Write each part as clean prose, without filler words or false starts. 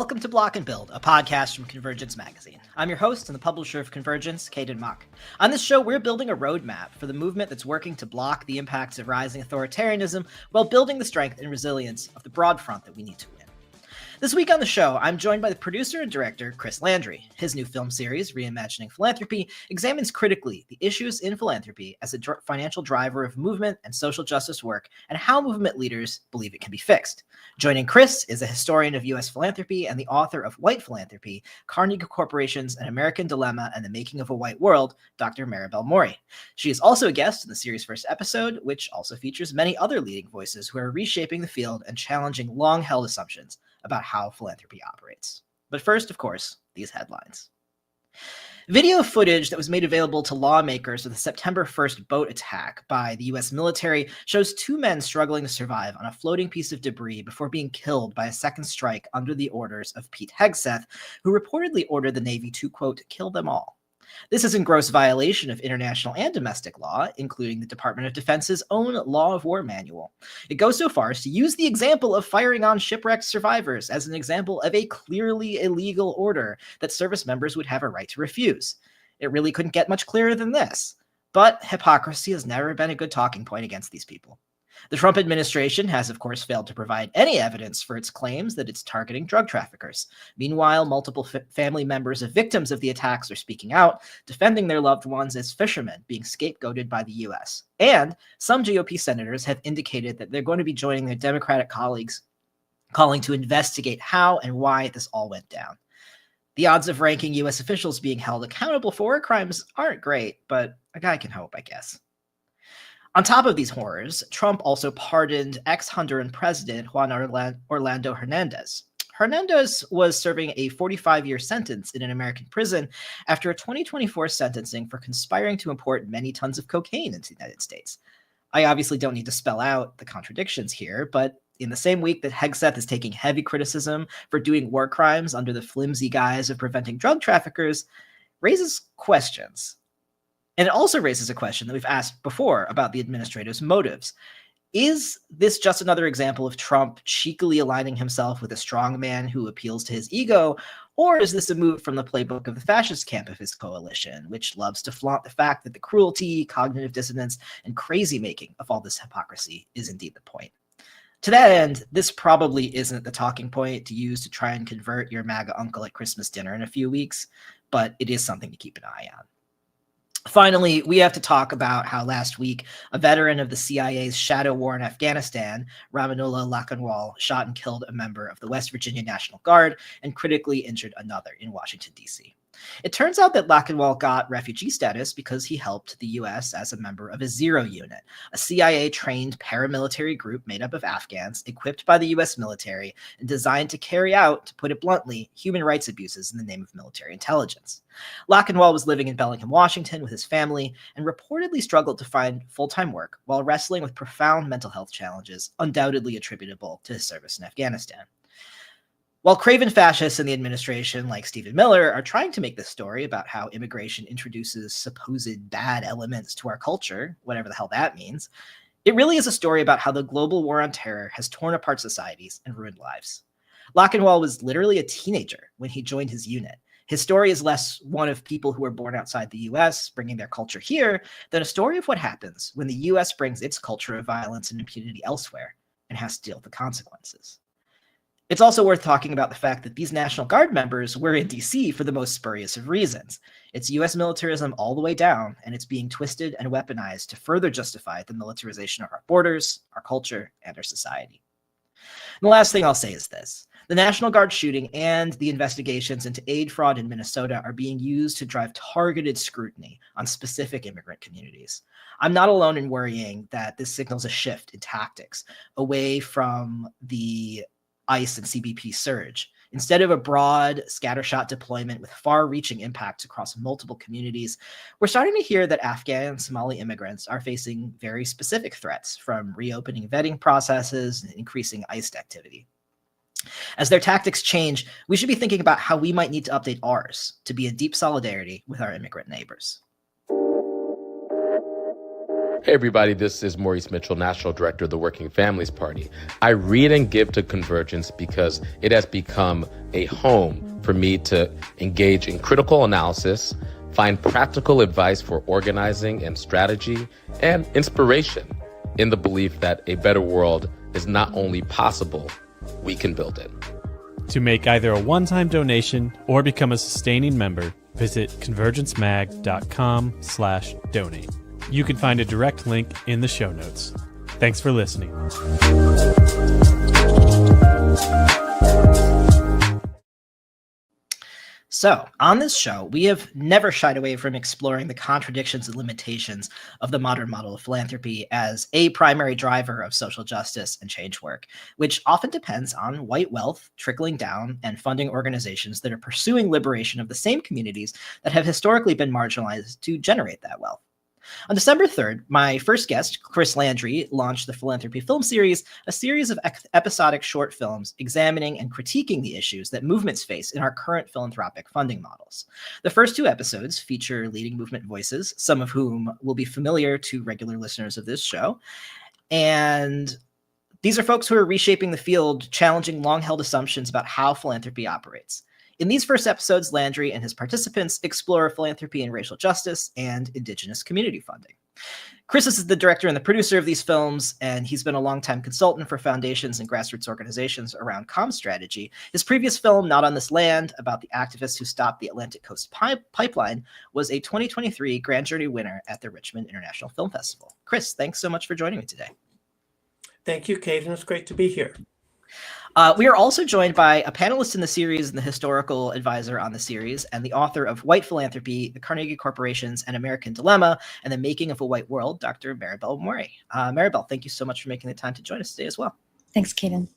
welcome to Block and Build, a podcast from Convergence Magazine. I'm your host and the publisher of Convergence, Caden Mock. On this show, we're building a roadmap for the movement that's working to block the impacts of rising authoritarianism while building the strength and resilience of the broad front that we need to win. This week on the show, I'm joined by the producer and director, Chris Landry. His new film series, Reimagining Philanthropy, examines critically the issues in philanthropy as a financial driver of movement and social justice work and how movement leaders believe it can be fixed. Joining Chris is a historian of U.S. philanthropy and the author of White Philanthropy, Carnegie Corporation's An American Dilemma and the Making of a White World, Dr. Maribel Mori. She is also a guest in the series' first episode, which also features many other leading voices who are reshaping the field and challenging long-held assumptions about how philanthropy operates. But first, of course, these headlines. Video footage that was made available to lawmakers of the September 1st boat attack by the U.S. military shows two men struggling to survive on a floating piece of debris before being killed by a second strike under the orders of Pete Hegseth, who reportedly ordered the Navy to, quote, kill them all. This is in gross violation of international and domestic law, including the Department of Defense's own Law of War manual. It goes so far as to use the example of firing on shipwrecked survivors as an example of a clearly illegal order that service members would have a right to refuse. It really couldn't get much clearer than this. But hypocrisy has never been a good talking point against these people. The Trump administration has, of course, failed to provide any evidence for its claims that it's targeting drug traffickers. Meanwhile, multiple family members of victims of the attacks are speaking out, defending their loved ones as fishermen being scapegoated by the U.S. And some GOP senators have indicated that they're going to be joining their Democratic colleagues calling to investigate how and why this all went down. The odds of ranking U.S. officials being held accountable for war crimes aren't great, but a guy can hope, I guess. On top of these horrors, Trump also pardoned ex-Honduran President Juan Orlando Hernandez. Hernandez was serving a 45-year sentence in an American prison after a 2024 sentencing for conspiring to import many tons of cocaine into the United States. I obviously don't need to spell out the contradictions here, but in the same week that Hegseth is taking heavy criticism for doing war crimes under the flimsy guise of preventing drug traffickers, raises questions. And it also raises a question that we've asked before about the administrator's motives. Is this just another example of Trump cheekily aligning himself with a strongman who appeals to his ego, or is this a move from the playbook of the fascist camp of his coalition, which loves to flaunt the fact that the cruelty, cognitive dissonance, and crazy-making of all this hypocrisy is indeed the point? To that end, this probably isn't the talking point to use to try and convert your MAGA uncle at Christmas dinner in a few weeks, but it is something to keep an eye on. Finally, we have to talk about how last week, a veteran of the CIA's shadow war in Afghanistan, Rahmanullah Lakanwal, shot and killed a member of the West Virginia National Guard and critically injured another in Washington, D.C. It turns out that Lakanwal got refugee status because he helped the U.S. as a member of a Zero Unit, a CIA-trained paramilitary group made up of Afghans equipped by the U.S. military and designed to carry out, to put it bluntly, human rights abuses in the name of military intelligence. Lakanwal was living in Bellingham, Washington with his family and reportedly struggled to find full-time work while wrestling with profound mental health challenges undoubtedly attributable to his service in Afghanistan. While craven fascists in the administration, like Stephen Miller, are trying to make this story about how immigration introduces supposed bad elements to our culture, whatever the hell that means, it really is a story about how the global war on terror has torn apart societies and ruined lives. Lakanwal was literally a teenager when he joined his unit. His story is less one of people who were born outside the U.S. bringing their culture here than a story of what happens when the U.S. brings its culture of violence and impunity elsewhere and has to deal with the consequences. It's also worth talking about the fact that these National Guard members were in D.C. for the most spurious of reasons. It's U.S. militarism all the way down, and it's being twisted and weaponized to further justify the militarization of our borders, our culture, and our society. And the last thing I'll say is this. The National Guard shooting and the investigations into aid fraud in Minnesota are being used to drive targeted scrutiny on specific immigrant communities. I'm not alone in worrying that this signals a shift in tactics away from the ICE and CBP surge. Instead of a broad, scattershot deployment with far-reaching impacts across multiple communities, we're starting to hear that Afghan and Somali immigrants are facing very specific threats, from reopening vetting processes and increasing ICE activity. As their tactics change, we should be thinking about how we might need to update ours to be in deep solidarity with our immigrant neighbors. Hey everybody, this is Maurice Mitchell, National Director of the Working Families Party. I read and give to Convergence because it has become a home for me to engage in critical analysis, find practical advice for organizing and strategy, and inspiration in the belief that a better world is not only possible, we can build it. To make either a one-time donation or become a sustaining member, visit convergencemag.com/donate. You can find a direct link in the show notes. Thanks for listening. So, on this show, we have never shied away from exploring the contradictions and limitations of the modern model of philanthropy as a primary driver of social justice and change work, which often depends on white wealth trickling down and funding organizations that are pursuing liberation of the same communities that have historically been marginalized to generate that wealth. On December 3rd, my first guest, Chris Landry, launched the Philanthropy Film Series, a series of episodic short films examining and critiquing the issues that movements face in our current philanthropic funding models. The first two episodes feature leading movement voices, some of whom will be familiar to regular listeners of this show. And these are folks who are reshaping the field, challenging long-held assumptions about how philanthropy operates. In these first episodes, Landry and his participants explore philanthropy and racial justice and Indigenous community funding. Chris is the director and the producer of these films, and he's been a longtime consultant for foundations and grassroots organizations around comm strategy. His previous film, Not on This Land, about the activists who stopped the Atlantic Coast Pipeline, was a 2023 Grand Jury winner at the Richmond International Film Festival. Chris, thanks so much for joining me today. Thank you, Caden. It's great to be here. We are also joined by a panelist in the series and the historical advisor on the series and the author of White Philanthropy, The Carnegie Corporations, and American Dilemma, and the Making of a White World, Dr. Maribel Mori. Maribel, thank you so much for making the time to join us today as well. Thanks, Caden.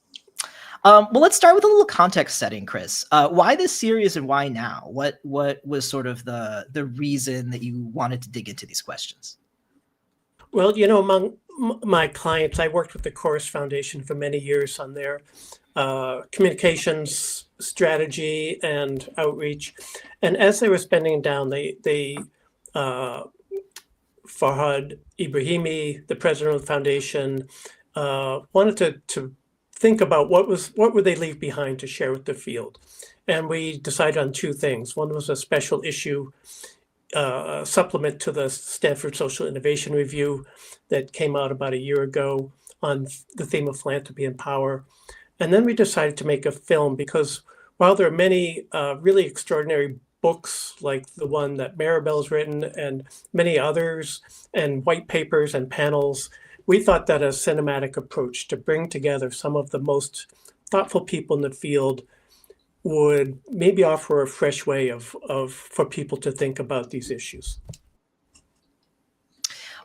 Well, let's start with a little context setting, Chris. Why this series and why now? What was sort of the reason that you wanted to dig into these questions? Well, you know, among my clients, I worked with the Chorus Foundation for many years on their communications strategy and outreach. And as they were spending down, Farhad Ibrahimi, the president of the foundation, wanted to think about what would they leave behind to share with the field. And we decided on two things. One was a special issue supplement to the Stanford Social Innovation Review that came out about a year ago on the theme of philanthropy and power. And then we decided to make a film because while there are many really extraordinary books like the one that Maribel's written and many others and white papers and panels, we thought that a cinematic approach to bring together some of the most thoughtful people in the field would maybe offer a fresh way for people to think about these issues.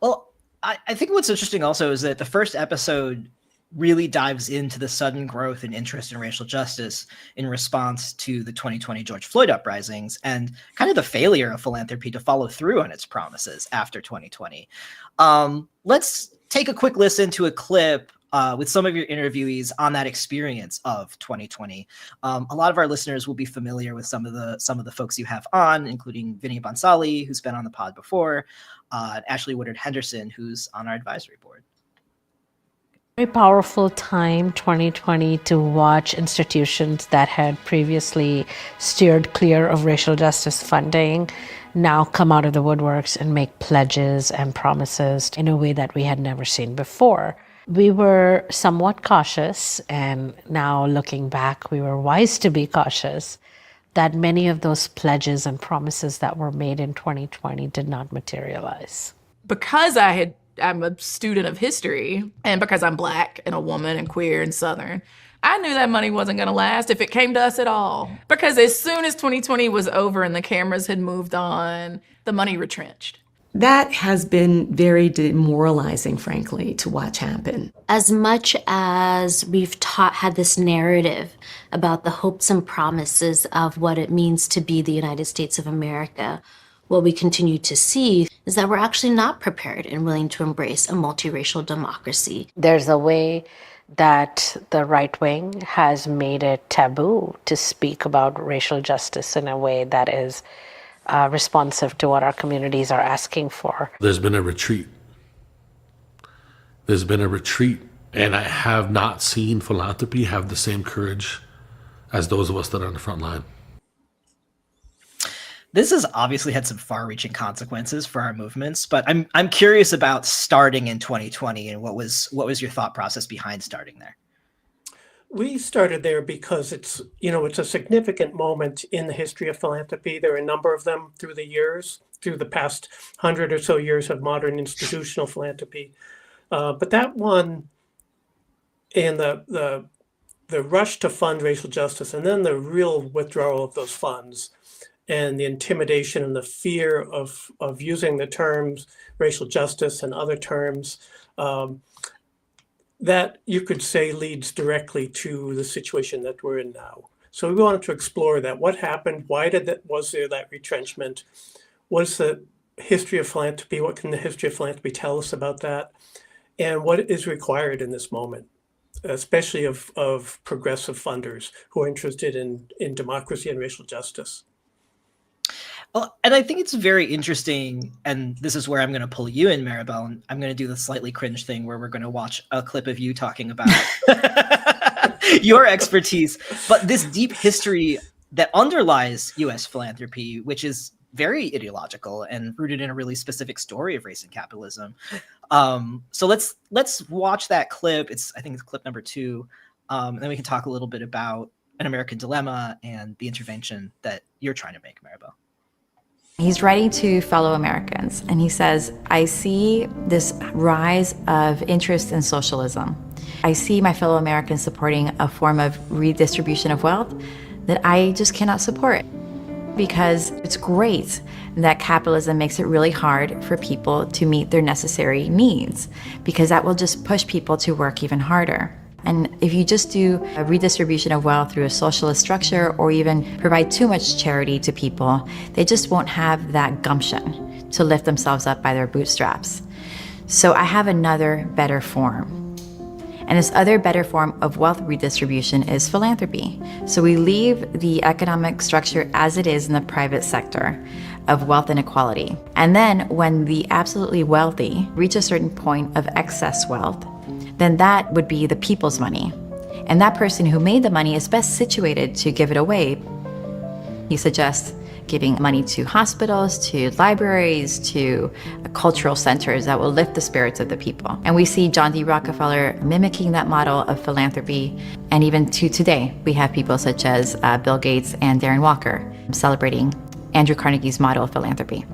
Well, I think what's interesting also is that the first episode really dives into the sudden growth and interest in racial justice in response to the 2020 George Floyd uprisings and kind of the failure of philanthropy to follow through on its promises after 2020. Let's take a quick listen to a clip with some of your interviewees on that experience of 2020. A lot of our listeners will be familiar with some of the folks you have on, including Vinny Bonsali, who's been on the pod before, and Ashley Woodard Henderson, who's on our advisory board. Very powerful time, 2020, to watch institutions that had previously steered clear of racial justice funding now come out of the woodworks and make pledges and promises in a way that we had never seen before. We were somewhat cautious, and now looking back, we were wise to be cautious that many of those pledges and promises that were made in 2020 did not materialize. Because I'm a student of history, and because I'm Black and a woman and queer and Southern, I knew that money wasn't going to last if it came to us at all. Because as soon as 2020 was over and the cameras had moved on, the money retrenched. That has been very demoralizing, frankly, to watch happen. As much as we've had this narrative about the hopes and promises of what it means to be the United States of America, what we continue to see is that we're actually not prepared and willing to embrace a multiracial democracy. There's a way that the right wing has made it taboo to speak about racial justice in a way that is responsive to what our communities are asking for. There's been a retreat there's been a retreat, and I have not seen philanthropy have the same courage as those of us that are on the front line. This has obviously had some far-reaching consequences for our movements, but I'm curious about starting in 2020 and what was your thought process behind starting there? We started there because it's a significant moment in the history of philanthropy. There are a number of them through the years, through the past 100 or so years of modern institutional philanthropy. But that one, and the rush to fund racial justice, and then the real withdrawal of those funds, and the intimidation and the fear of using the terms racial justice and other terms, that you could say leads directly to the situation that we're in now. So we wanted to explore that. What happened? Why was there that retrenchment? What's the history of philanthropy? What can the history of philanthropy tell us about that? And what is required in this moment, especially of progressive funders who are interested in democracy and racial justice? Well, and I think it's very interesting, and this is where I'm going to pull you in, Maribel, and I'm going to do the slightly cringe thing where we're going to watch a clip of you talking about your expertise, but this deep history that underlies U.S. philanthropy, which is very ideological and rooted in a really specific story of race and capitalism. So let's watch that clip. I think it's clip number 2, and then we can talk a little bit about An American Dilemma and the intervention that you're trying to make, Maribel. He's writing to fellow Americans, and he says, I see this rise of interest in socialism. I see my fellow Americans supporting a form of redistribution of wealth that I just cannot support, because it's great that capitalism makes it really hard for people to meet their necessary needs, because that will just push people to work even harder. And if you just do a redistribution of wealth through a socialist structure, or even provide too much charity to people, they just won't have that gumption to lift themselves up by their bootstraps. So I have another better form. And this other better form of wealth redistribution is philanthropy. So we leave the economic structure as it is in the private sector of wealth inequality. And then when the absolutely wealthy reach a certain point of excess wealth, then that would be the people's money. And that person who made the money is best situated to give it away. He suggests giving money to hospitals, to libraries, to cultural centers that will lift the spirits of the people. And we see John D. Rockefeller mimicking that model of philanthropy. And even to today, we have people such as Bill Gates and Darren Walker celebrating Andrew Carnegie's model of philanthropy.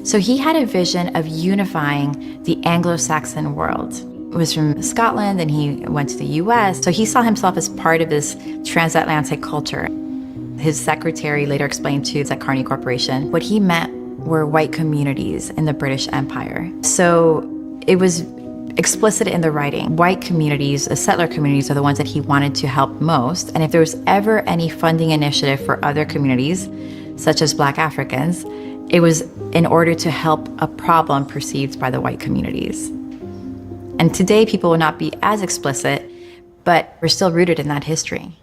So he had a vision of unifying the Anglo-Saxon world. He was from Scotland, and he went to the US. So he saw himself as part of this transatlantic culture. His secretary later explained to the Carnegie Corporation what he meant were white communities in the British Empire. So it was explicit in the writing. White communities, the settler communities, are the ones that he wanted to help most. And if there was ever any funding initiative for other communities, such as Black Africans, it was in order to help a problem perceived by the white communities. And today, people will not be as explicit, but we're still rooted in that history.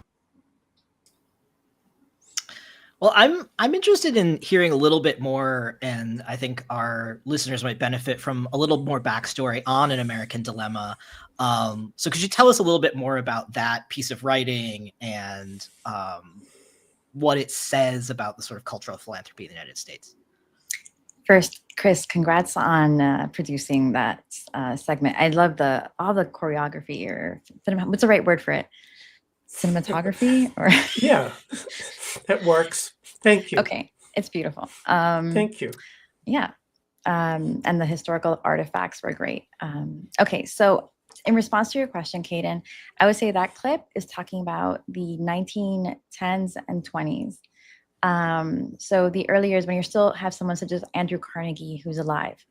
Well, I'm interested in hearing a little bit more, and I think our listeners might benefit from a little more backstory on An American Dilemma. So could you tell us a little bit more about that piece of writing and what it says about the sort of cultural philanthropy in the United States? First, Chris, congrats on producing that segment. I love all the choreography, or what's the right word for it? Cinematography, or Yeah, that works. Thank you. Okay, it's beautiful. Thank you. Yeah, and the historical artifacts were great. Okay, so in response to your question, Caden, I would say that clip is talking about the 1910s and 20s. So the early years, when you still have someone such as Andrew Carnegie, who's alive.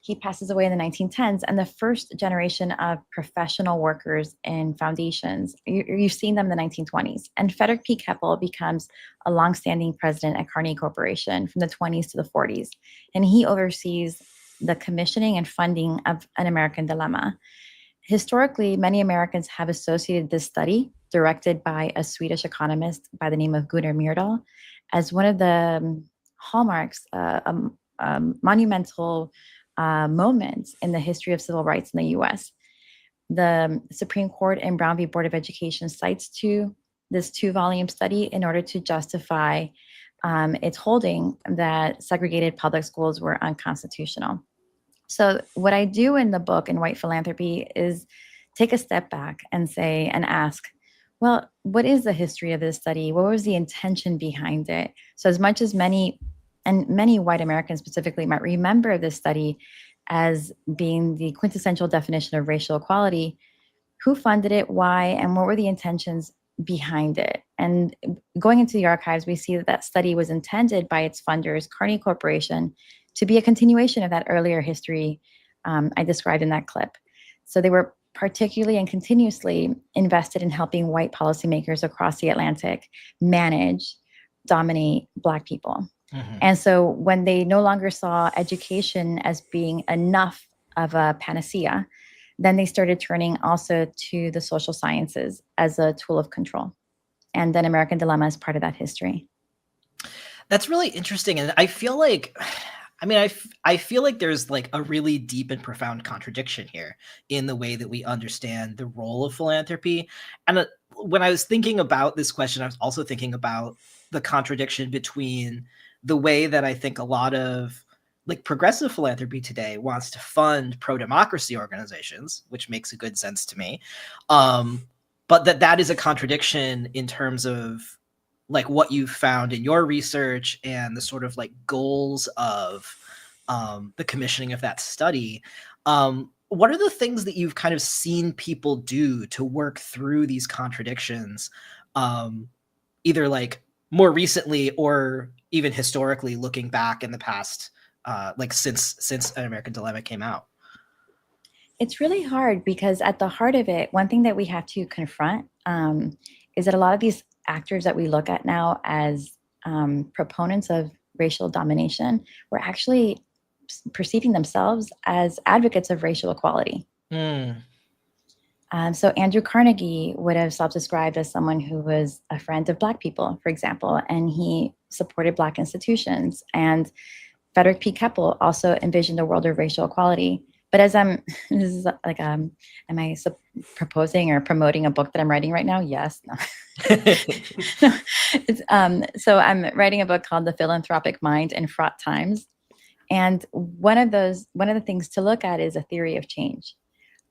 He passes away in the 1910s, and the first generation of professional workers in foundations, you've seen them in the 1920s. And Frederick P. Keppel becomes a longstanding president at Carnegie Corporation from the 20s to the 40s. And he oversees the commissioning and funding of An American Dilemma. Historically, many Americans have associated this study, directed by a Swedish economist by the name of Gunnar Myrdal, as one of the hallmarks, a monumental moments in the history of civil rights in the US. The Supreme Court in Brown v. Board of Education cites this 2-volume study in order to justify its holding that segregated public schools were unconstitutional. So what I do in the book, in White Philanthropy, is take a step back and ask, well, what is the history of this study? What was the intention behind it? So as much as many white Americans specifically might remember this study as being the quintessential definition of racial equality, who funded it, why, and what were the intentions behind it? And going into the archives, we see that study was intended by its funders, Carney Corporation, to be a continuation of that earlier history I described in that clip. So they were particularly and continuously invested in helping white policymakers across the Atlantic manage, dominate Black people. Mm-hmm. And so when they no longer saw education as being enough of a panacea, then they started turning also to the social sciences as a tool of control. And then American Dilemma is part of that history. That's really interesting. And I feel like, I feel like there's like a really deep and profound contradiction here in the way that we understand the role of philanthropy. And when I was thinking about this question, I was also thinking about the contradiction between the way that I think a lot of like progressive philanthropy today wants to fund pro-democracy organizations, which makes a good sense to me. But that is a contradiction in terms of like what you've found in your research and the sort of like goals of the commissioning of that study. What are the things that you've kind of seen people do to work through these contradictions, either like more recently or even historically looking back in the past, like since An American Dilemma came out? It's really hard because at the heart of it, one thing that we have to confront is that a lot of these actors that we look at now as proponents of racial domination were actually perceiving themselves as advocates of racial equality. So Andrew Carnegie would have self-described as someone who was a friend of Black people, for example, and he supported Black institutions. And Frederick P. Keppel also envisioned a world of racial equality. But as am I proposing or promoting a book that I'm writing right now? Yes. No. So I'm writing a book called The Philanthropic Mind in Fraught Times. And one of the things to look at is a theory of change.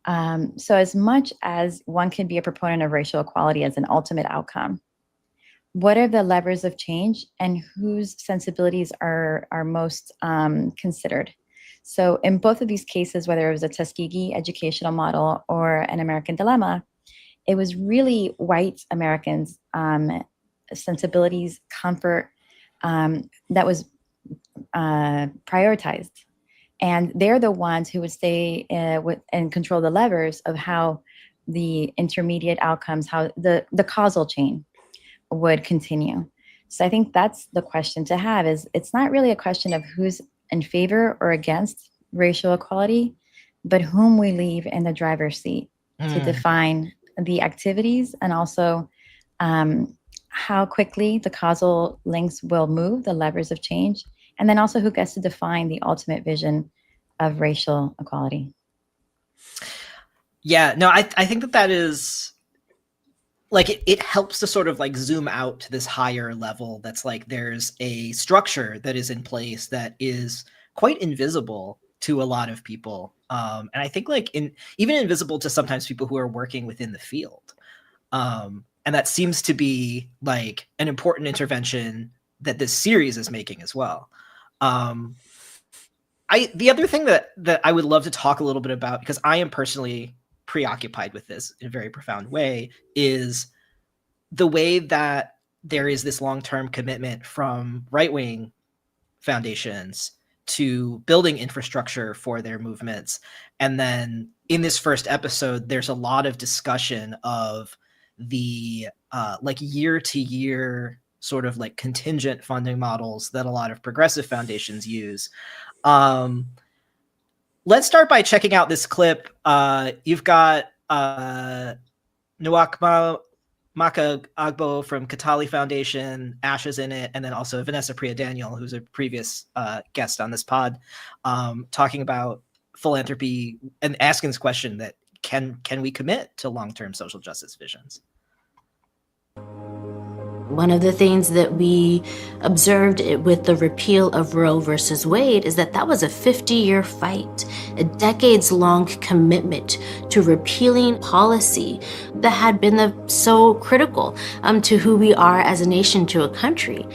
So as much as one can be a proponent of racial equality as an ultimate outcome, what are the levers of change and whose sensibilities are most considered? So in both of these cases, whether it was a Tuskegee educational model or An American Dilemma, it was really white Americans' sensibilities, comfort that was prioritized. And they're the ones who would stay and control the levers of how the intermediate outcomes, how the causal chain would continue. So I think that's the question to have, is it's not really a question of who's in favor or against racial equality, but whom we leave in the driver's seat to define the activities and also how quickly the causal links will move, the levers of change, and then also who gets to define the ultimate vision of racial equality. Yeah, no, I think that is like it helps to sort of like zoom out to this higher level that's like there's a structure that is in place that is quite invisible to a lot of people. And I think like even invisible to sometimes people who are working within the field. And that seems to be like an important intervention that this series is making as well. The other thing that I would love to talk a little bit about, because I am personally preoccupied with this in a very profound way, is the way that there is this long-term commitment from right-wing foundations to building infrastructure for their movements. And then in this first episode, there's a lot of discussion of the like year-to-year sort of like contingent funding models that a lot of progressive foundations use. Let's start by checking out this clip. You've got Nwakma Maka Agbo from Katali Foundation, Asha's in it, and then also Vanessa Priya-Daniel, who's a previous guest on this pod, talking about philanthropy and asking this question that can we commit to long-term social justice visions? One of the things that we observed with the repeal of Roe versus Wade is that was a 50-year fight, a decades-long commitment to repealing policy that had been so critical to who we are as a nation, to a country.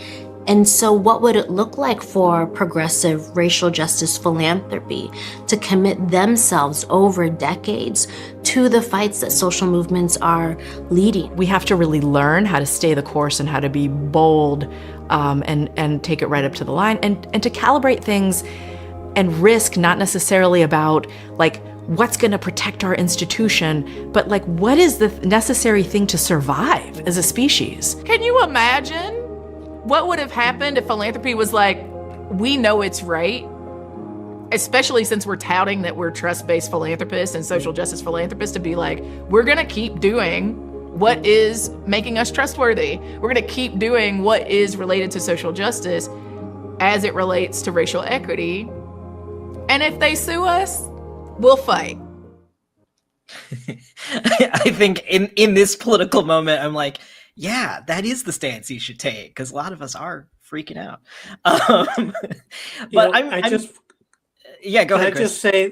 And so what would it look like for progressive racial justice philanthropy to commit themselves over decades to the fights that social movements are leading? We have to really learn how to stay the course and how to be bold and take it right up to the line and to calibrate things and risk, not necessarily about like what's going to protect our institution, but like what is the necessary thing to survive as a species? Can you imagine what would have happened if philanthropy was like, we know it's right, especially since we're touting that we're trust-based philanthropists and social justice philanthropists, to be like, we're going to keep doing what is making us trustworthy. We're going to keep doing what is related to social justice as it relates to racial equity. And if they sue us, we'll fight. I think in this political moment, I'm like, yeah, that is the stance you should take, because a lot of us are freaking out. But yeah, go ahead, Chris. I just say,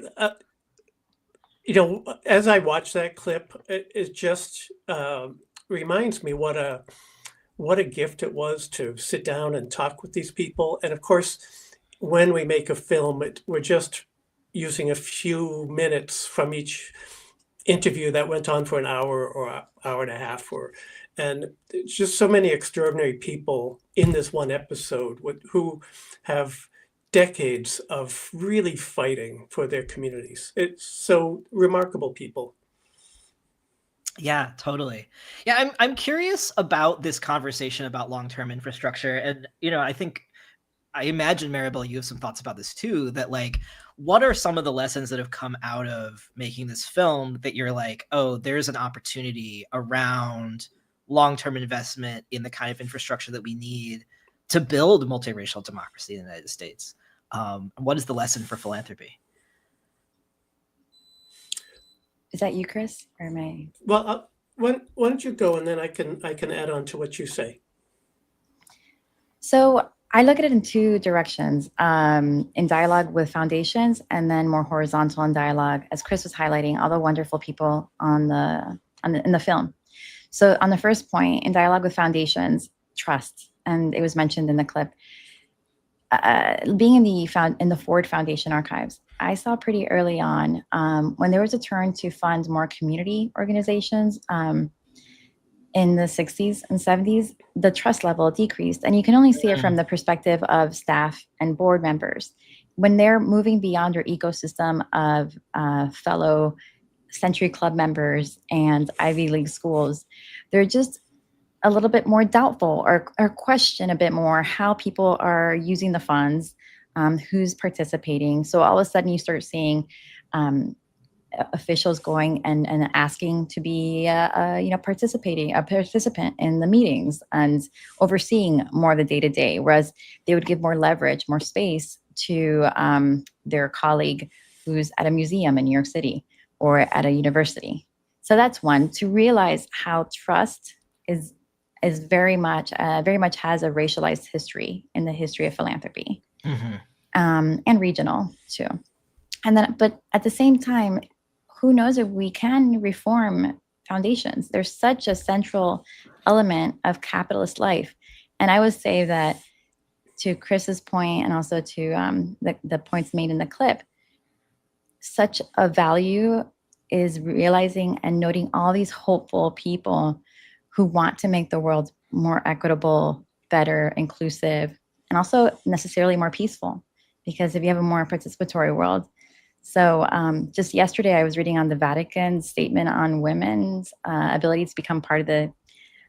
as I watch that clip, it just reminds me what a gift it was to sit down and talk with these people. And of course, when we make a film, we're just using a few minutes from each interview that went on for an hour or an hour and a half, and it's just so many extraordinary people in this one episode who have decades of really fighting for their communities. It's so remarkable people. Yeah, totally. Yeah, I'm curious about this conversation about long-term infrastructure. And, I imagine, Maribel, you have some thoughts about this too, that like, what are some of the lessons that have come out of making this film that you're like, oh, there's an opportunity around long-term investment in the kind of infrastructure that we need to build multiracial democracy in the United States? What is the lesson for philanthropy? Is that you, Chris, or am I? Well, why don't you go, and then I can add on to what you say. So I look at it in two directions, in dialogue with foundations, and then more horizontal in dialogue, as Chris was highlighting all the wonderful people in the film. So on the first point, in dialogue with foundations, trust, and it was mentioned in the clip. Being in the Ford Foundation archives, I saw pretty early on when there was a turn to fund more community organizations in the 60s and 70s, the trust level decreased. And you can only see it from the perspective of staff and board members. When they're moving beyond your ecosystem of fellow Century Club members and Ivy League schools, they're just a little bit more doubtful or question a bit more how people are using the funds, who's participating. So all of a sudden you start seeing officials going and asking to be a participant in the meetings and overseeing more of the day-to-day, whereas they would give more leverage, more space to their colleague who's at a museum in New York City or at a university. So that's one, to realize how trust is very much has a racialized history in the history of philanthropy, and regional too. And then, but at the same time, who knows if we can reform foundations? There's such a central element of capitalist life. And I would say that, to Chris's point, and also to the points made in the clip, such a value is realizing and noting all these hopeful people who want to make the world more equitable, better, inclusive, and also necessarily more peaceful, because if you have a more participatory world. So just yesterday, I was reading on the Vatican statement on women's ability to become part of the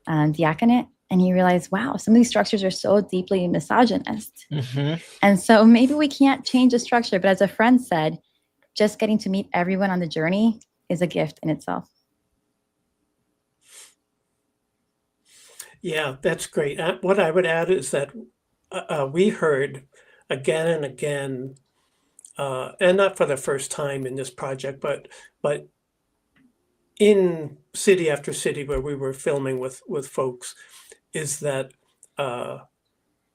diaconate, and you realize, wow, some of these structures are so deeply misogynist. And so maybe we can't change the structure, but as a friend said, just getting to meet everyone on the journey is a gift in itself. Yeah, that's great. What I would add is that we heard again and again, and not for the first time in this project, but in city after city where we were filming with folks, is that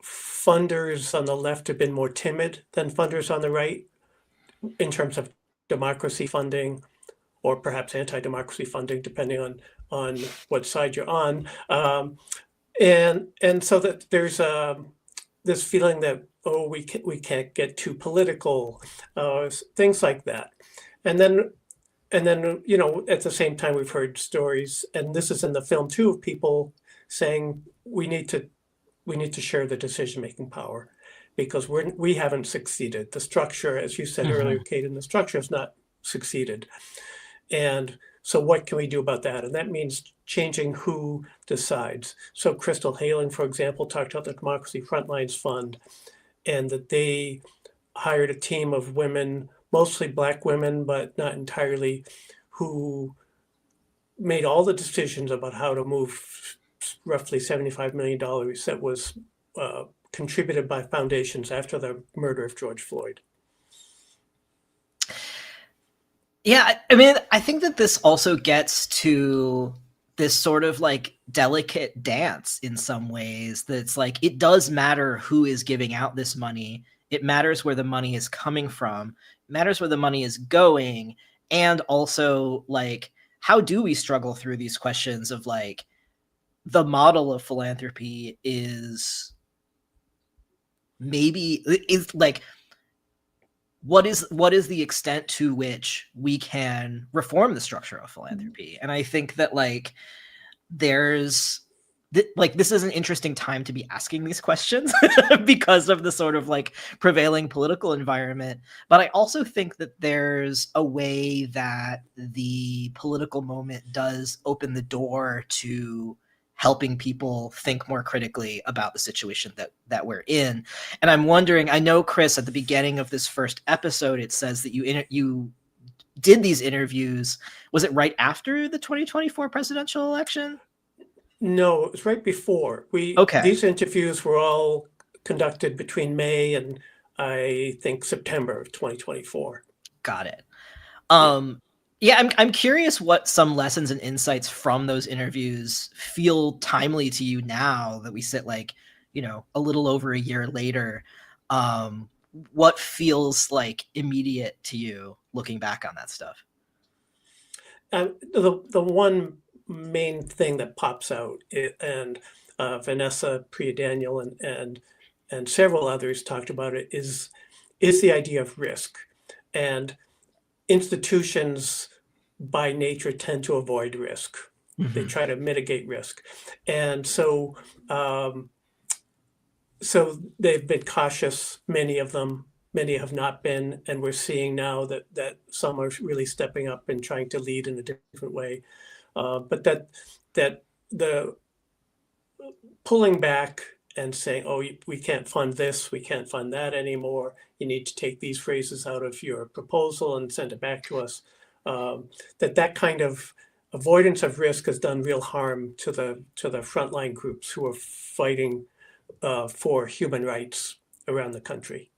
funders on the left have been more timid than funders on the right in terms of democracy funding, or perhaps anti-democracy funding, depending on what side you're on. And so that there's this feeling that, oh, we can't get too political, things like that. And then at the same time, we've heard stories, and this is in the film too, of people saying we need to share the decision-making power because we haven't succeeded. The structure, as you said earlier, Kate, and the structure has not succeeded. And so what can we do about that? And that means changing who decides. So Crystal Halen, for example, talked about the Democracy Frontlines Fund, and that they hired a team of women, mostly Black women, but not entirely, who made all the decisions about how to move roughly $75 million that was contributed by foundations after the murder of George Floyd. Yeah, I mean, I think that this also gets to this sort of like delicate dance in some ways. That's like, it does matter who is giving out this money. It matters where the money is coming from. It matters where the money is going. And also, like, how do we struggle through these questions of like, the model of philanthropy is like, what is the extent to which we can reform the structure of philanthropy? And I think that like this is an interesting time to be asking these questions because of the sort of like prevailing political environment. But I also think that there's a way that the political moment does open the door to helping people think more critically about the situation that we're in. And I'm wondering, I know, Chris, at the beginning of this first episode, it says that you did these interviews. Was it right after the 2024 presidential election? No, it was right before. These interviews were all conducted between May and I think September of 2024. Got it. Yeah, I'm curious what some lessons and insights from those interviews feel timely to you now that we sit like, a little over a year later. What feels like immediate to you looking back on that stuff? The one main thing that pops out, and Vanessa Priya-Daniel and several others talked about it, is the idea of risk. And institutions by nature tend to avoid risk. They try to mitigate risk. And so they've been cautious, many of them. Many have not been, and we're seeing now that some are really stepping up and trying to lead in a different way. But that the pulling back and saying, oh, we can't fund this, we can't fund that anymore. You need to take these phrases out of your proposal and send it back to us. That kind of avoidance of risk has done real harm to the frontline groups who are fighting for human rights around the country.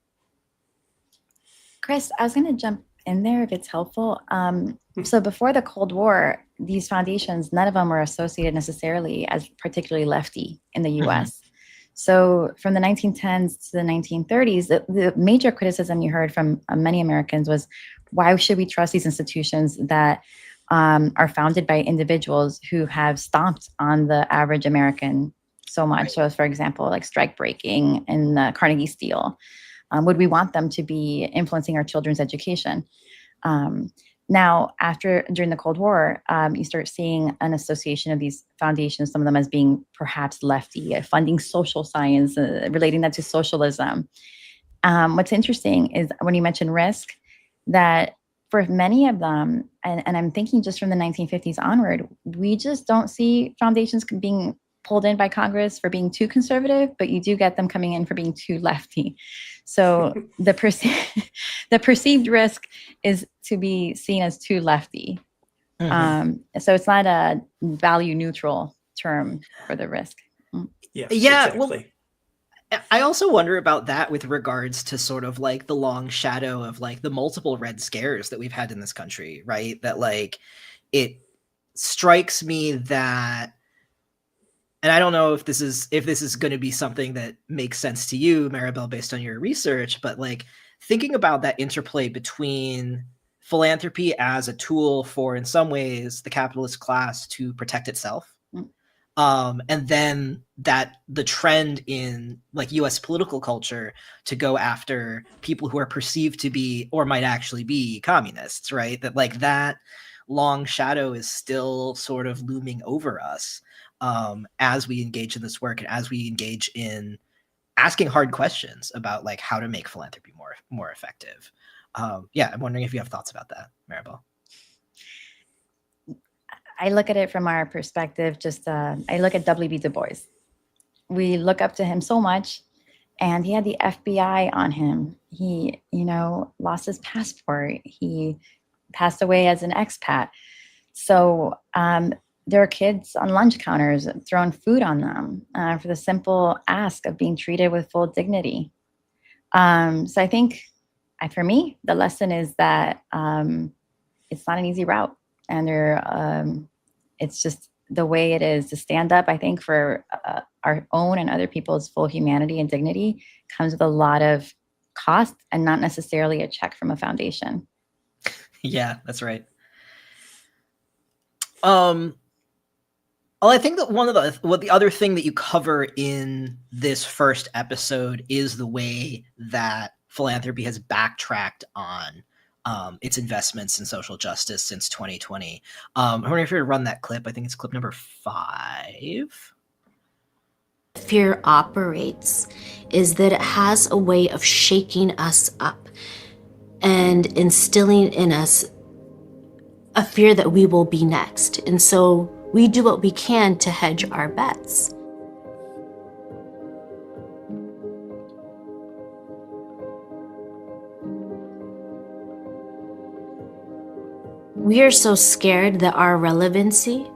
Chris, I was going to jump in there if it's helpful. So before the Cold War, these foundations, none of them were associated necessarily as particularly lefty in the US. So from the 1910s to the 1930s, the major criticism you heard from many Americans was, why should we trust these institutions that are founded by individuals who have stomped on the average American so much? So for example, like strike breaking and Carnegie Steel. Would we want them to be influencing our children's education? Now, during the Cold War, you start seeing an association of these foundations, some of them as being perhaps lefty, funding social science, relating that to socialism. What's interesting is when you mention risk, that for many of them, and I'm thinking just from the 1950s onward, we just don't see foundations being pulled in by Congress for being too conservative, but you do get them coming in for being too lefty. So the perceived risk is to be seen as too lefty. So it's not a value neutral term for the risk. Yes, Yeah, exactly. well, I also wonder about that with regards to sort of like the long shadow of like the multiple Red Scares that we've had in this country, right? That like it strikes me that, and I don't know if this is going to be something that makes sense to you, Maribel, based on your research, but like thinking about that interplay between philanthropy as a tool for, in some ways, the capitalist class to protect itself, and then that the trend in like US political culture to go after people who are perceived to be or might actually be communists, right? That like that long shadow is still sort of looming over us, as we engage in this work and as we engage in asking hard questions about like how to make philanthropy more effective. Yeah, I'm wondering if you have thoughts about that, Maribel. I look at it from our perspective. I look at W.B. Du Bois. We look up to him so much, and he had the FBI on him. He, lost his passport. He passed away as an expat. So there are kids on lunch counters throwing food on them for the simple ask of being treated with full dignity. So I think, for me, the lesson is that it's not an easy route. And it's just the way it is to stand up, I think, for our own and other people's full humanity and dignity comes with a lot of cost and not necessarily a check from a foundation. Yeah, that's right. Well, I think that the other thing that you cover in this first episode is the way that philanthropy has backtracked on its investments in social justice since 2020. I wonder if you would run that clip. I think it's clip number 5. Fear operates is that it has a way of shaking us up and instilling in us a fear that we will be next. And so we do what we can to hedge our bets. We are so scared that our relevancy,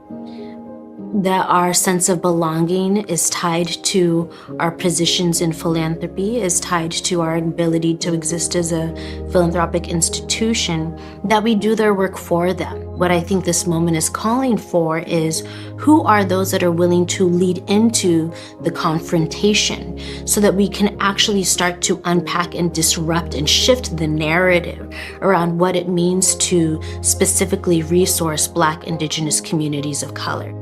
that our sense of belonging is tied to our positions in philanthropy, is tied to our ability to exist as a philanthropic institution, that we do their work for them. What I think this moment is calling for is who are those that are willing to lead into the confrontation so that we can actually start to unpack and disrupt and shift the narrative around what it means to specifically resource Black, Indigenous communities of color,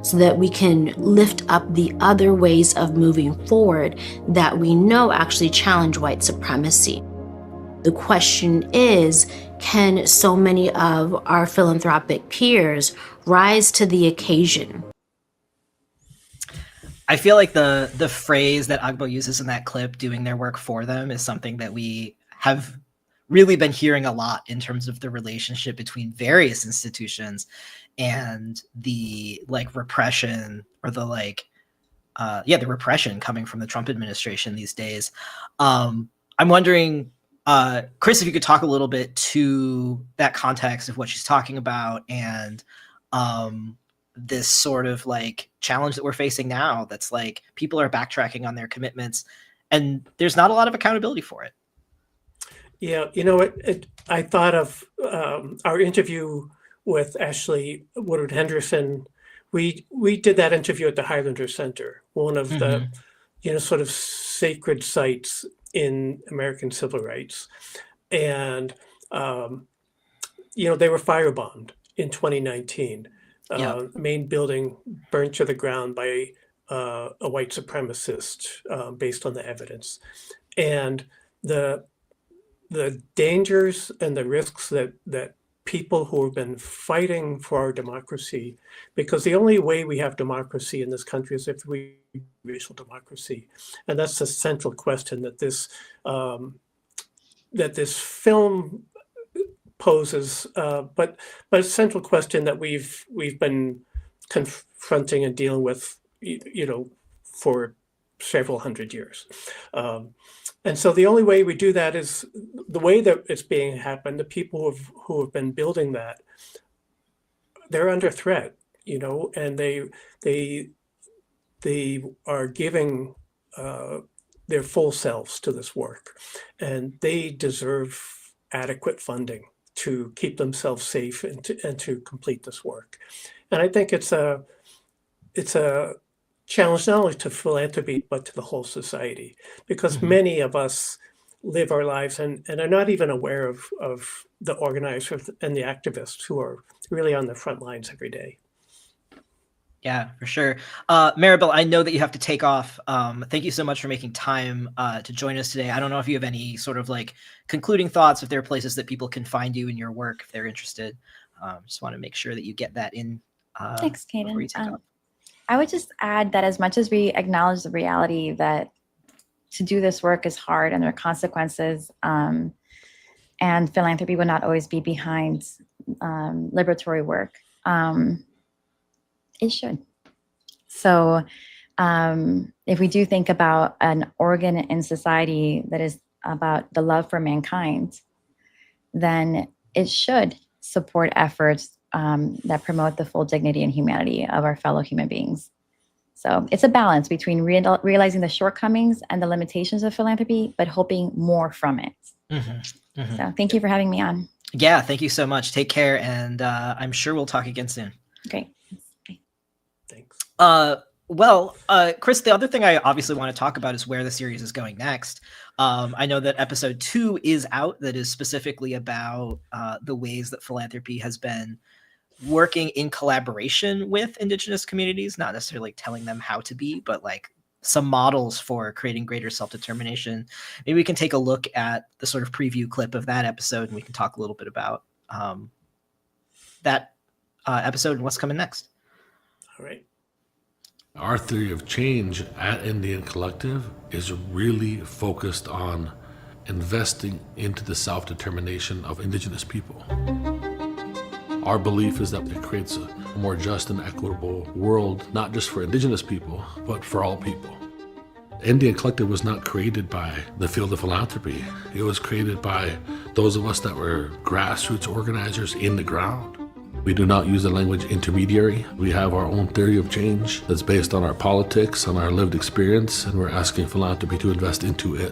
so that we can lift up the other ways of moving forward that we know actually challenge white supremacy. The question is, can so many of our philanthropic peers rise to the occasion? I feel like the phrase that Agbo uses in that clip, doing their work for them, is something that we have really been hearing a lot in terms of the relationship between various institutions and the like repression or the like the repression coming from the Trump administration these days. I'm wondering, Chris, if you could talk a little bit to that context of what she's talking about and this sort of like challenge that we're facing now, that's like people are backtracking on their commitments and there's not a lot of accountability for it. Yeah, I thought of our interview with Ashley Woodward Henderson. We did that interview at the Highlander Center, one of the sort of sacred sites in American civil rights, and they were firebombed in 2019. Main building burnt to the ground by a white supremacist based on the evidence, and the dangers and the risks that people who have been fighting for our democracy, because the only way we have democracy in this country is if we racial democracy, and that's the central question that this film poses. But a central question that we've been confronting and dealing with, for several hundred years. And so the only way we do that is the way that it's being happened. The people who have been building that, they're under threat, and they they are giving their full selves to this work, and they deserve adequate funding to keep themselves safe and to complete this work. And I think it's a challenge not only to philanthropy but to the whole society, because many of us live our lives and are not even aware of the organizers and the activists who are really on the front lines every day. Yeah, for sure. Maribel, I know that you have to take off. Thank you so much for making time to join us today. I don't know if you have any sort of like concluding thoughts, if there are places that people can find you in your work, if they're interested. Just want to make sure that you get that in. Thanks, before you Kaden. take off. I would just add that as much as we acknowledge the reality that to do this work is hard and there are consequences, and philanthropy will not always be behind liberatory work, it should. So if we do think about an organ in society that is about the love for mankind, then it should support efforts that promote the full dignity and humanity of our fellow human beings. So it's a balance between realizing the shortcomings and the limitations of philanthropy, but hoping more from it. So thank you for having me on. Yeah, thank you so much. Take care, and I'm sure we'll talk again soon. Great. Thanks. Chris, the other thing I obviously want to talk about is where the series is going next. I know that episode 2 is out, that is specifically about the ways that philanthropy has been working in collaboration with Indigenous communities, not necessarily telling them how to be, but like some models for creating greater self-determination. Maybe we can take a look at the sort of preview clip of that episode, and we can talk a little bit about that episode and what's coming next. All right. Our theory of change at Indian Collective is really focused on investing into the self-determination of Indigenous people. Our belief is that it creates a more just and equitable world, not just for Indigenous people, but for all people. Indian Collective was not created by the field of philanthropy. It was created by those of us that were grassroots organizers in the ground. We do not use the language intermediary. We have our own theory of change that's based on our politics, on our lived experience, and we're asking philanthropy to invest into it.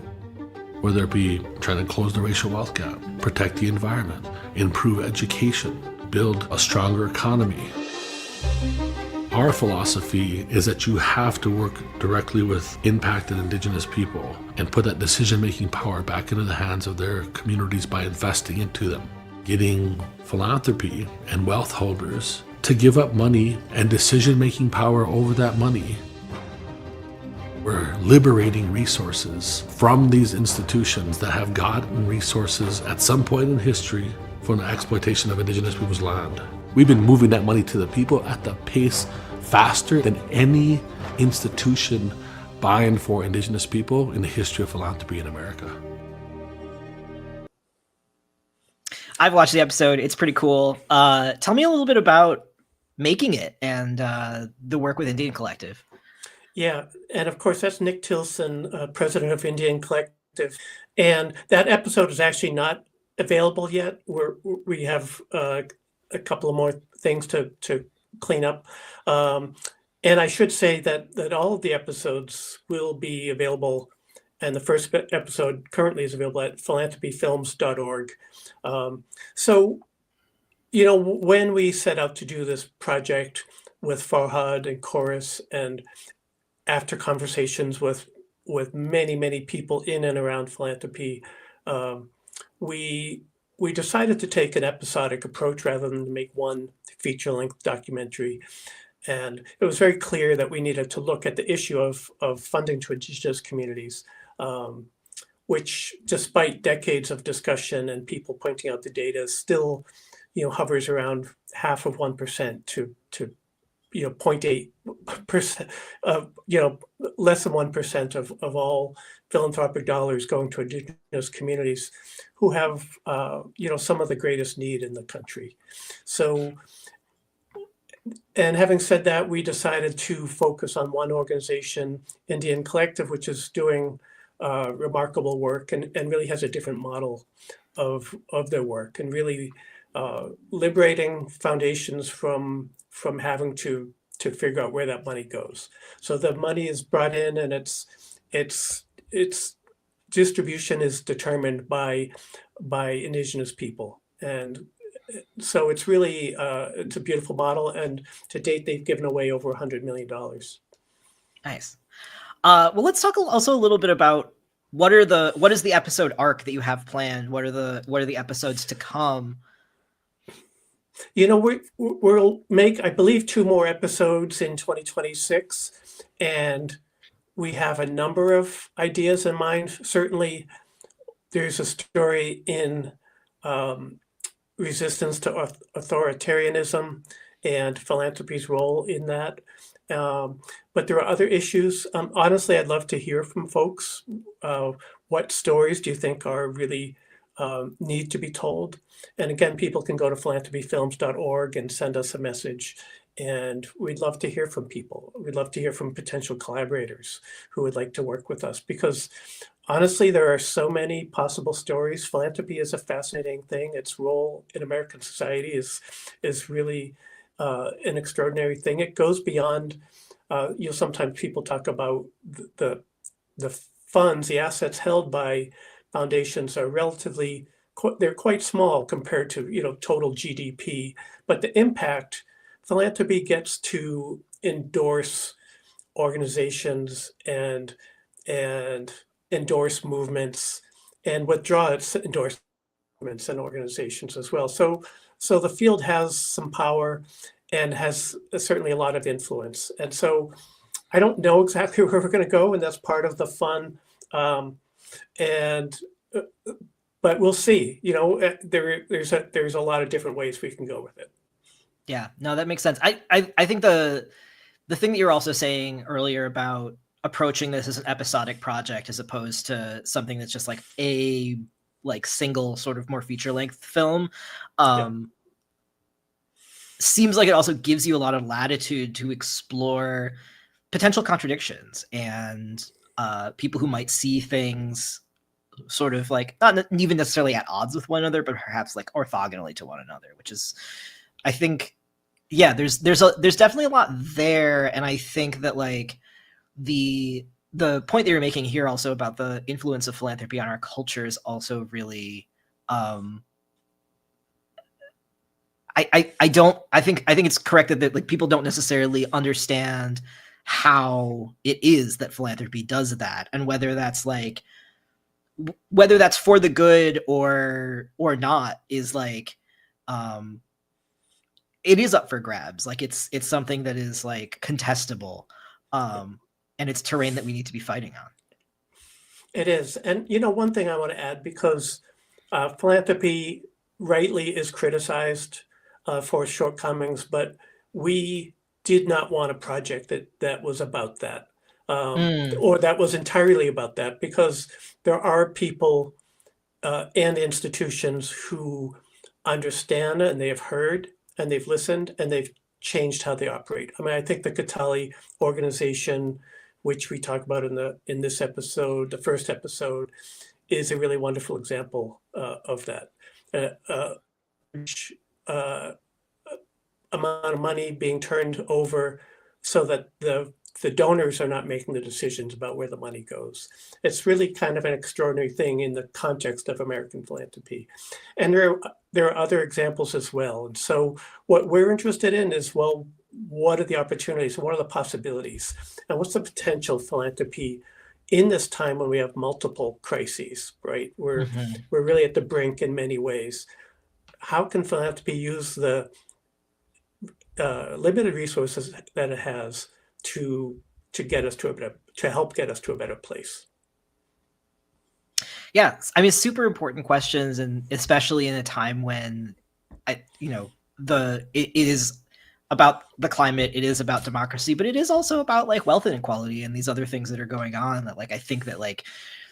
Whether it be trying to close the racial wealth gap, protect the environment, improve education, build a stronger economy. Our philosophy is that you have to work directly with impacted Indigenous people and put that decision-making power back into the hands of their communities by investing into them. Getting philanthropy and wealth holders to give up money and decision-making power over that money. We're liberating resources from these institutions that have gotten resources at some point in history from the exploitation of Indigenous people's land. We've been moving that money to the people at the pace faster than any institution by and for Indigenous people in the history of philanthropy in America. I've watched the episode. It's pretty cool. Tell me a little bit about making it and the work with Indian Collective. Yeah, and of course, that's Nick Tilson, president of Indian Collective. And that episode is actually not available yet. We have a couple of more things to clean up. And I should say that all of the episodes will be available, and the first episode currently is available at philanthropyfilms.org. So, you know, when we set out to do this project with Farhad and Chorus, and after conversations with many, many people in and around philanthropy, we decided to take an episodic approach rather than make one feature-length documentary. And it was very clear that we needed to look at the issue of funding to Indigenous communities, which, despite decades of discussion and people pointing out the data, still, you know, hovers around 0.5% to 0.8%, less than 1% of all philanthropic dollars going to Indigenous communities who have, some of the greatest need in the country. So, and having said that, we decided to focus on one organization, Indian Collective, which is doing remarkable work and really has a different model of their work, and really liberating foundations from having to to figure out where that money goes. So the money is brought in, and its distribution is determined by indigenous people. And so it's really it's a beautiful model, and to date they've given away over $100 million. Nice. Well, let's talk also a little bit about what is the episode arc that you have planned? What are the episodes to come? You know, we'll make, I believe, 2 more episodes in 2026, and we have a number of ideas in mind. Certainly, there's a story in resistance to authoritarianism and philanthropy's role in that. But there are other issues. Honestly, I'd love to hear from folks. What stories do you think are really need to be told? And again, people can go to philanthropyfilms.org and send us a message. And we'd love to hear from people. We'd love to hear from potential collaborators who would like to work with us, because honestly, there are so many possible stories. Philanthropy is a fascinating thing. Its role in American society is really an extraordinary thing. It goes beyond, sometimes people talk about the funds, the assets held by foundations are relatively, they're quite small compared to, total GDP, but the impact, philanthropy gets to endorse organizations and endorse movements and withdraw its endorsements and organizations as well. So the field has some power and has certainly a lot of influence. And so I don't know exactly where we're going to go, and that's part of the fun. But we'll see. There's a lot of different ways we can go with it. Yeah, no, that makes sense. I think the thing that you're also saying earlier about approaching this as an episodic project as opposed to something that's just like a single sort of more feature length film, seems like it also gives you a lot of latitude to explore potential contradictions and people who might see things sort of like not even necessarily at odds with one another, but perhaps like orthogonally to one another, which is, I think, there's definitely a lot there. And I think that like the point that you're making here also about the influence of philanthropy on our culture is also really, I think it's correct that like people don't necessarily understand how it is that philanthropy does that, and whether that's for the good or not is like, it is up for grabs. Like it's something that is like contestable, and it's terrain that we need to be fighting on. It is. And one thing I want to add, because philanthropy rightly is criticized for its shortcomings, but we did not want a project that was about that, or that was entirely about that, because there are people and institutions who understand and they have heard and they've listened and they've changed how they operate. I mean, I think the Katali organization, which we talk about in this episode, the first episode, is a really wonderful example of that. Amount of money being turned over so that the donors are not making the decisions about where the money goes. It's really kind of an extraordinary thing in the context of American philanthropy. And there are other examples as well. And so what we're interested in is, well, what are the opportunities? What are the possibilities? And what's the potential of philanthropy in this time when we have multiple crises, right? We're really at the brink in many ways. How can philanthropy use the limited resources that it has to get us to help get us to a better place? Yeah, I mean, super important questions, and especially in a time when it is about the climate, it is about democracy, but it is also about like wealth inequality and these other things that are going on. That like I think that like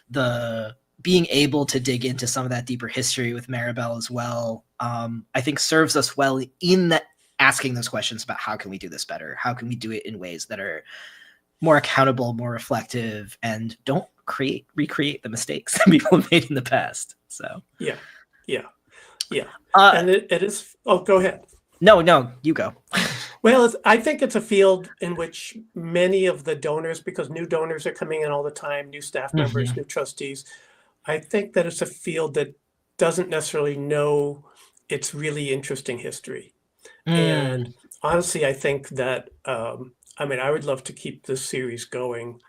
the being able to dig into some of that deeper history with Maribel as well, I think serves us well in that asking those questions about how can we do this better? How can we do it in ways that are more accountable, more reflective, and don't recreate the mistakes that people have made in the past. So yeah. And it is. Oh, go ahead. No, you go. Well, I think it's a field in which many of the donors, because new donors are coming in all the time, new staff members, new trustees, I think that it's a field that doesn't necessarily know its really interesting history. And honestly, I think that, I mean, I would love to keep this series going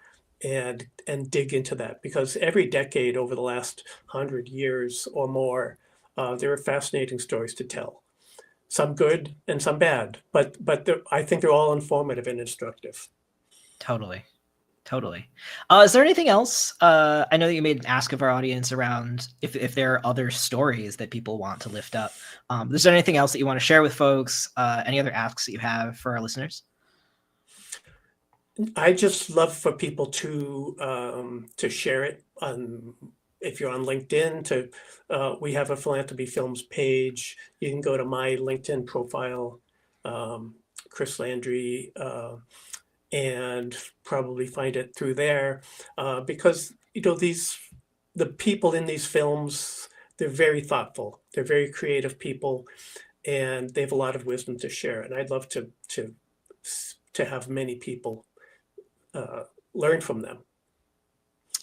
and dig into that, because every decade over the last 100 years or more, there are fascinating stories to tell. Some good and some bad, but I think they're all informative and instructive. Totally. Is there anything else? I know that you made an ask of our audience around if there are other stories that people want to lift up. Is there anything else that you want to share with folks? Any other asks that you have for our listeners? I just love for people to share it on, if you're on LinkedIn, we have a Philanthropy Films page. You can go to my LinkedIn profile, Chris Landry, and probably find it through there, because the people in these films, they're very thoughtful, they're very creative people, and they have a lot of wisdom to share. And I'd love to have many people learn from them.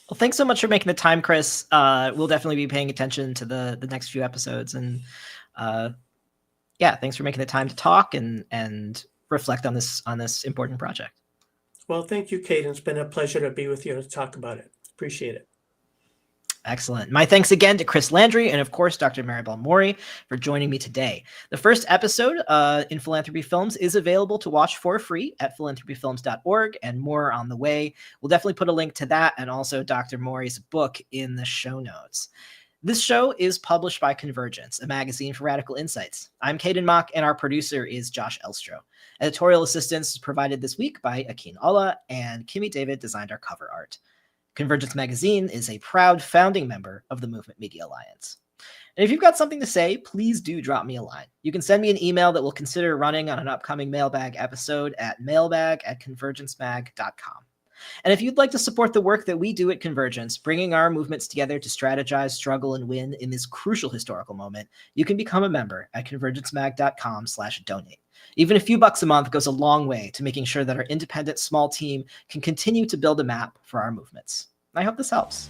Well, thanks so much for making the time, Chris. We'll definitely be paying attention to the next few episodes, and thanks for making the time to talk and reflect on this important project. Well, thank you, Kate. It's been a pleasure to be with you and to talk about it. Appreciate it. Excellent. My thanks again to Chris Landry and, of course, Dr. Maribel Mori for joining me today. The first episode in Philanthropy Films is available to watch for free at philanthropyfilms.org, and more on the way. We'll definitely put a link to that and also Dr. Mori's book in the show notes. This show is published by Convergence, a magazine for radical insights. I'm Caden Mock, and our producer is Josh Elstro. Editorial assistance is provided this week by Akin Allah, and Kimmy David designed our cover art. Convergence Magazine is a proud founding member of the Movement Media Alliance. And if you've got something to say, please do drop me a line. You can send me an email that we'll consider running on an upcoming mailbag episode at mailbag@convergencemag.com. And if you'd like to support the work that we do at Convergence, bringing our movements together to strategize, struggle, and win in this crucial historical moment, you can become a member at convergencemag.com/donate. Even a few bucks a month goes a long way to making sure that our independent small team can continue to build a map for our movements. I hope this helps.